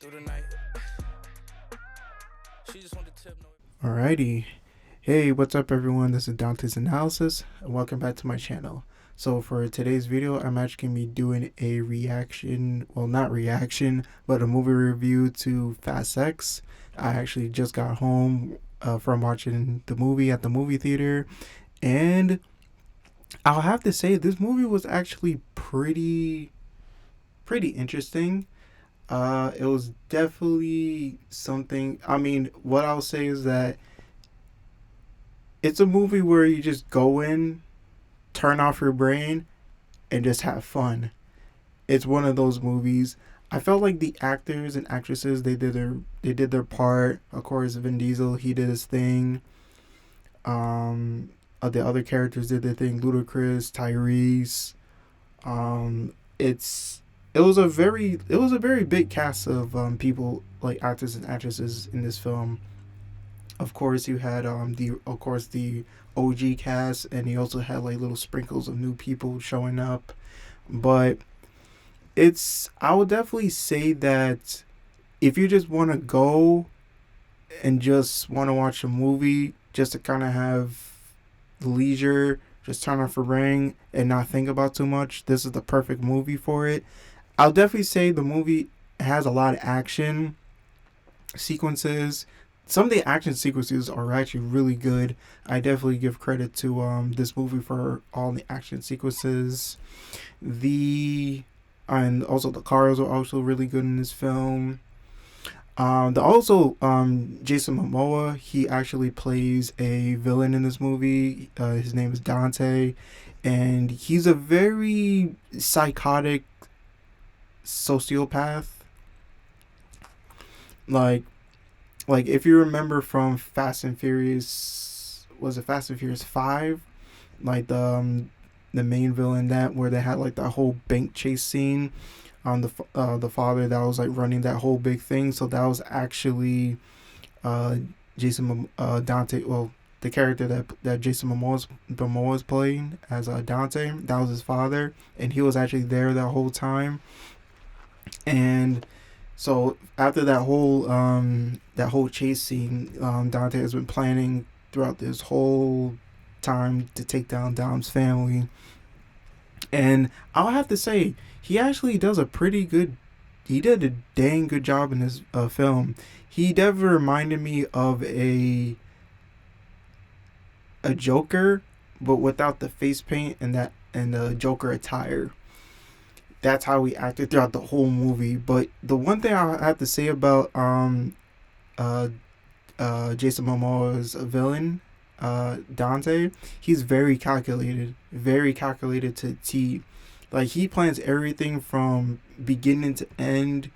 through the night. She just wanted to tip. Alrighty. Hey, what's up everyone? This is Dante's Analysis and welcome back to my channel. So for today's video, I'm actually going to be doing a reaction, well not reaction, but a movie review to Fast X. I actually just got home from watching the movie at the movie theater, and I'll have to say this movie was actually pretty interesting. It was definitely something. I mean, what I'll say is that it's a movie where you just go in, turn off your brain, and just have fun. It's one of those movies. I felt like the actors and actresses they did their part. Of course, Vin Diesel, he did his thing. The other characters did their thing. Ludacris, Tyrese. Um, it's it was a very big cast of people, like actors and actresses in this film. Of course, you had the OG cast, and you also had like little sprinkles of new people showing up. But I would definitely say that if you just want to go and just want to watch a movie, just to kind of have leisure, just turn off your brain and not think about too much, this is the perfect movie for it. I'll definitely say the movie has a lot of action sequences. Some of the action sequences are actually really good. I definitely give credit to this movie for all the action sequences. The and also the cars are also really good in this film. Jason Momoa, he actually plays a villain in this movie. His name is Dante, and he's a very psychotic sociopath. Like if you remember from Fast and Furious, was it Fast and Furious 5? Like the main villain, that where they had like that whole bank chase scene on the father that was like running that whole big thing. So that was actually uh Dante, well, the character that Jason Momoa is playing as Dante. That was his father, and he was actually there that whole time. And so after that whole chase scene, Dante has been planning throughout this whole time to take down Dom's family. And I'll have to say, he actually does a pretty good. He did a dang good job in this film. He definitely reminded me of a Joker, but without the face paint and the Joker attire. That's how he acted throughout the whole movie. But the one thing I have to say about uh Jason Momoa's villain, Dante, he's very calculated to T. Like he plans everything from beginning to end.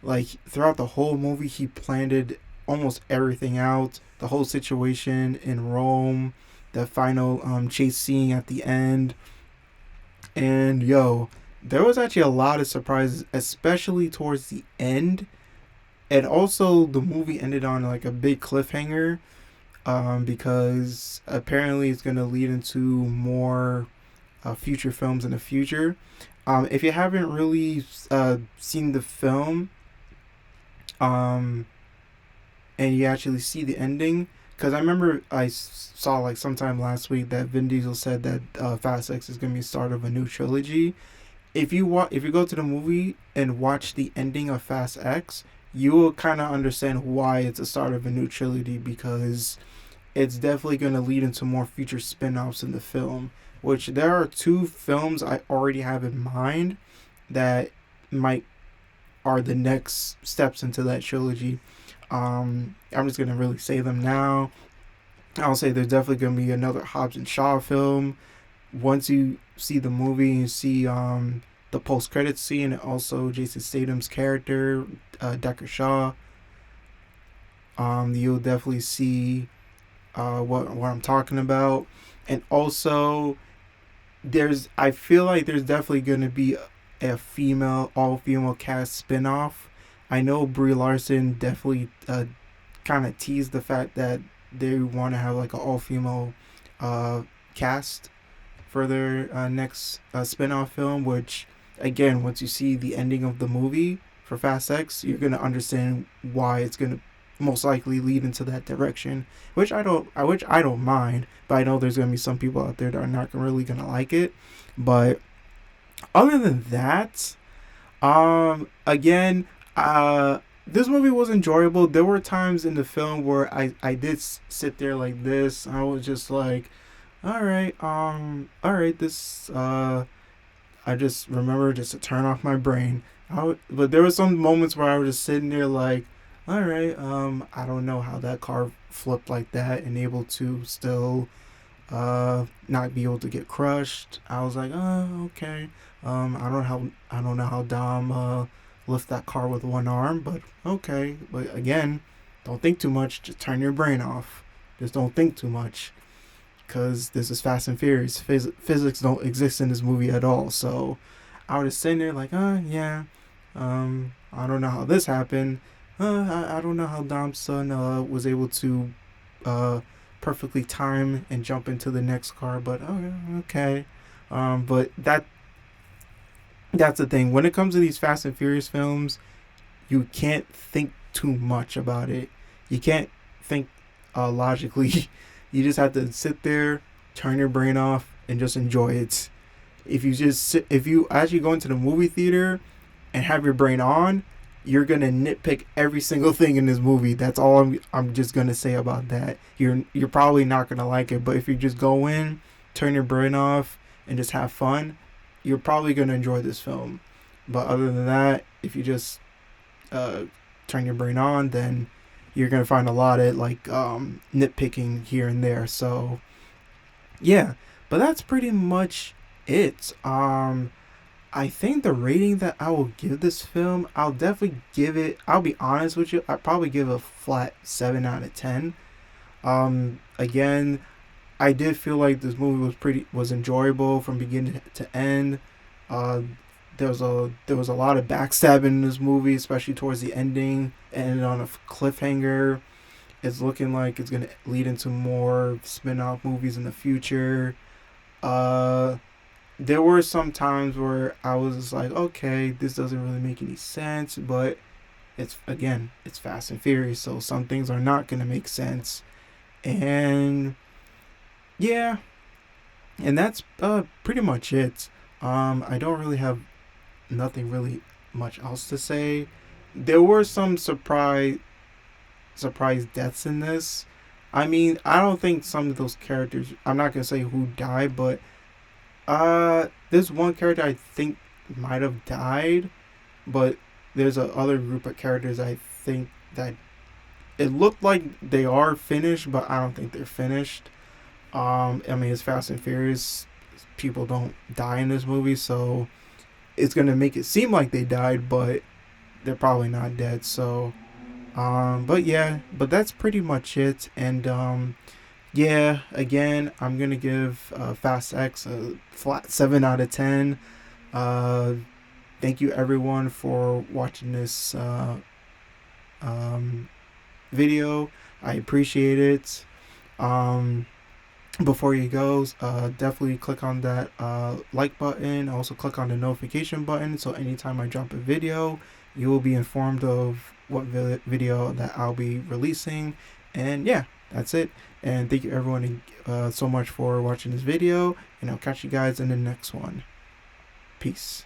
Like throughout the whole movie, he planned it, almost everything out. The whole situation in Rome, the final chase scene at the end, and yo, there was actually a lot of surprises, especially towards the end. And also, the movie ended on like a big cliffhanger, because apparently it's going to lead into more future films in the future. If you haven't really seen the film, um, and you actually see the ending, because I remember saw like sometime last week that Vin Diesel said that Fast X is going to be the start of a new trilogy. If you go to the movie and watch the ending of Fast X, you will kind of understand why it's a start of a new trilogy, because it's definitely going to lead into more future spin-offs in the film, which there are two films I already have in mind that might are the next steps into that trilogy. I'm just going to really say them now. I'll say there's definitely going to be another Hobbs and Shaw film. Once you see the movie and see the post credits scene, and also Jason Statham's character, Decker Shaw, you'll definitely see what I'm talking about. And also, I feel like there's definitely going to be a all female cast spinoff. I know Brie Larson definitely kind of teased the fact that they want to have like an all female cast for their next spin-off film, which again, once you see the ending of the movie, for Fast X, you're gonna understand why it's gonna most likely lead into that direction. Which I don't mind, but I know there's gonna be some people out there that are not really gonna like it. But other than that, again, this movie was enjoyable. There were times in the film where I did sit there like this. I was just like, all right, this, I just remember just to turn off my brain. But there were some moments where I was just sitting there like, all right, I don't know how that car flipped like that and able to still not be able to get crushed. I was like, oh, okay. I don't know how Dom lift that car with one arm, but okay. But again, don't think too much. Just turn your brain off. Just don't think too much, because this is Fast and Furious. Physics don't exist in this movie at all. So I was just sitting there like, yeah. I don't know how this happened. I don't know how Dom's son was able to perfectly time and jump into the next car, but okay. But that's the thing. When it comes to these Fast and Furious films, you can't think too much about it. You can't think logically. You just have to sit there, turn your brain off, and just enjoy it. If you actually go into the movie theater and have your brain on, you're gonna nitpick every single thing in this movie. That's all I'm just gonna say about that. You're probably not gonna like it, but if you just go in, turn your brain off, and just have fun, you're probably gonna enjoy this film. But other than that, if you just turn your brain on, then you're gonna find a lot of like nitpicking here and there. So yeah, but that's pretty much it. I think the rating that I will give this film, I'll definitely give it. I'll be honest with you, I'd probably give a flat 7 out of 10. Again, I did feel like this movie was enjoyable from beginning to end. Uh, there was a lot of backstabbing in this movie, especially towards the ending, and on a cliffhanger. It's looking like it's gonna lead into more spin-off movies in the future. There were some times where I was like, okay, this doesn't really make any sense, but it's Fast and Furious, so some things are not gonna make sense. And yeah, and that's pretty much it. I don't really have nothing really much else to say. There were some surprise deaths in this. I mean, I don't think some of those characters, I'm not gonna say who died, but there's one character I think might have died, but there's a other group of characters I think that it looked like they are finished, but I don't think they're finished. I mean, it's Fast and Furious. People don't die in this movie, so it's gonna make it seem like they died, but they're probably not dead. So, but yeah, but that's pretty much it. And yeah, again, I'm gonna give Fast X a flat 7 out of 10. Thank you everyone for watching this video. I appreciate it. Before you go, definitely click on that like button. Also click on the notification button, so anytime I drop a video, you will be informed of what video that I'll be releasing. And yeah, that's it. And thank you everyone so much for watching this video, and I'll catch you guys in the next one. Peace.